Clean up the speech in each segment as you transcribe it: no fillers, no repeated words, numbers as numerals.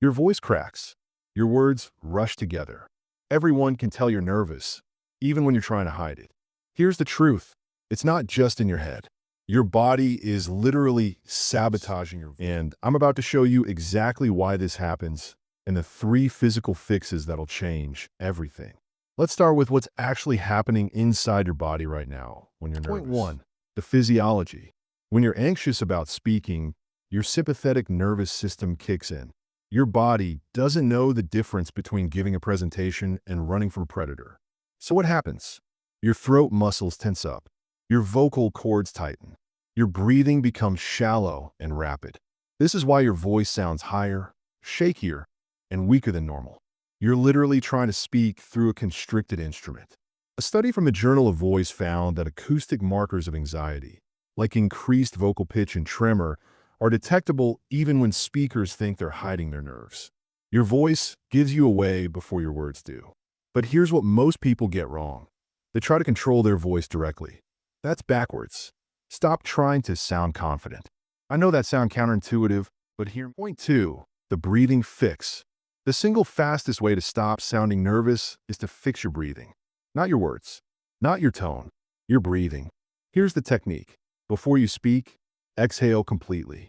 Your voice cracks. Your words rush together. Everyone can tell you're nervous, even when you're trying to hide it. Here's the truth. It's not just in your head. Your body is literally sabotaging your voice. And I'm about to show you exactly why this happens and the 3 physical fixes that'll change everything. Let's start with what's actually happening inside your body right now when you're nervous. Point 1, the physiology. When you're anxious about speaking, your sympathetic nervous system kicks in. Your body doesn't know the difference between giving a presentation and running from a predator. So what happens? Your throat muscles tense up. Your vocal cords tighten. Your breathing becomes shallow and rapid. This is why your voice sounds higher, shakier, and weaker than normal. You're literally trying to speak through a constricted instrument. A study from the Journal of Voice found that acoustic markers of anxiety, like increased vocal pitch and tremor, are detectable even when speakers think they're hiding their nerves. Your voice gives you away before your words do. But here's what most people get wrong. They try to control their voice directly. That's backwards. Stop trying to sound confident. I know that sounds counterintuitive, but here. Point 2, the breathing fix. The single fastest way to stop sounding nervous is to fix your breathing. Not your words, not your tone, your breathing. Here's the technique. Before you speak, exhale completely.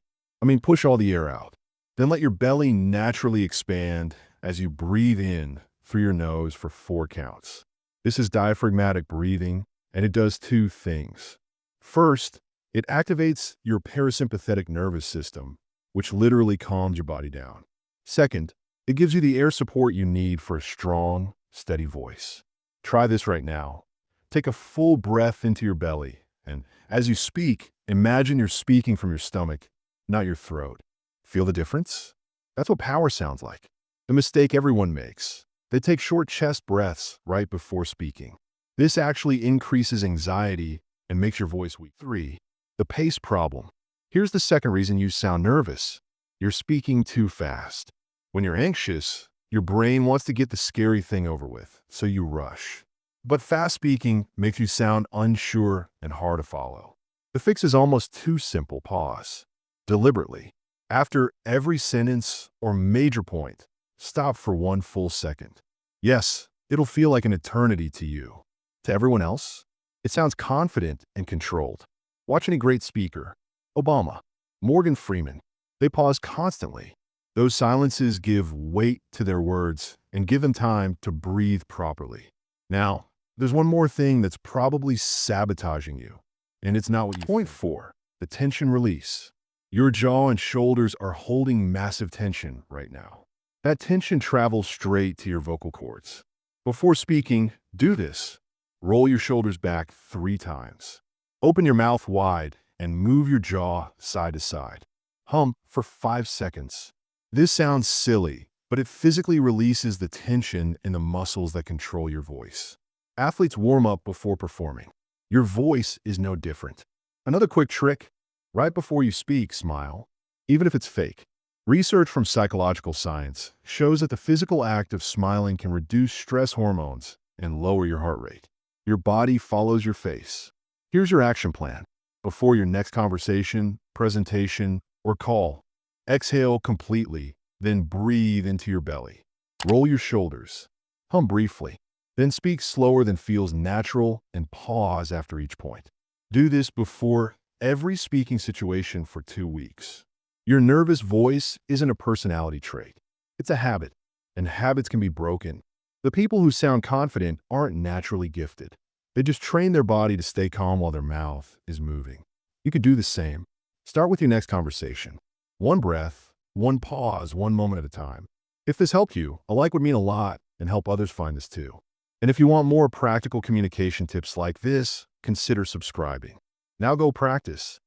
Push all the air out. Then let your belly naturally expand as you breathe in through your nose for 4 counts. This is diaphragmatic breathing, and it does 2 things. First, it activates your parasympathetic nervous system, which literally calms your body down. Second, it gives you the air support you need for a strong, steady voice. Try this right now. Take a full breath into your belly, and as you speak, imagine you're speaking from your stomach, not your throat. Feel the difference? That's what power sounds like. The mistake everyone makes. They take short chest breaths right before speaking. This actually increases anxiety and makes your voice weak. 3, the pace problem. Here's the second reason you sound nervous. You're speaking too fast. When you're anxious, your brain wants to get the scary thing over with, so you rush. But fast speaking makes you sound unsure and hard to follow. The fix is almost too simple. Pause. Deliberately. After every sentence or major point, stop for 1 full second. Yes, it'll feel like an eternity to you. To everyone else, it sounds confident and controlled. Watch any great speaker. Obama, Morgan Freeman. They pause constantly. Those silences give weight to their words and give them time to breathe properly. Now, there's one more thing that's probably sabotaging you, and it's not what you think. Point 4, the tension release. Your jaw and shoulders are holding massive tension right now. That tension travels straight to your vocal cords. Before speaking, do this. Roll your shoulders back 3 times. Open your mouth wide and move your jaw side to side. Hum for 5 seconds. This sounds silly, but it physically releases the tension in the muscles that control your voice. Athletes warm up before performing. Your voice is no different. Another quick trick, right before you speak, smile, even if it's fake. Research from psychological science shows that the physical act of smiling can reduce stress hormones and lower your heart rate. Your body follows your face. Here's your action plan. Before your next conversation, presentation, or call, exhale completely, then breathe into your belly. Roll your shoulders. Hum briefly. Then speak slower than feels natural and pause after each point. Do this before every speaking situation for 2 weeks. Your nervous voice isn't a personality trait. It's a habit, and habits can be broken. The people who sound confident aren't naturally gifted. They just train their body to stay calm while their mouth is moving. You could do the same. Start with your next conversation. 1 breath, 1 pause, 1 moment at a time. If this helped you, a like would mean a lot and help others find this too. And if you want more practical communication tips like this, consider subscribing. Now go practice.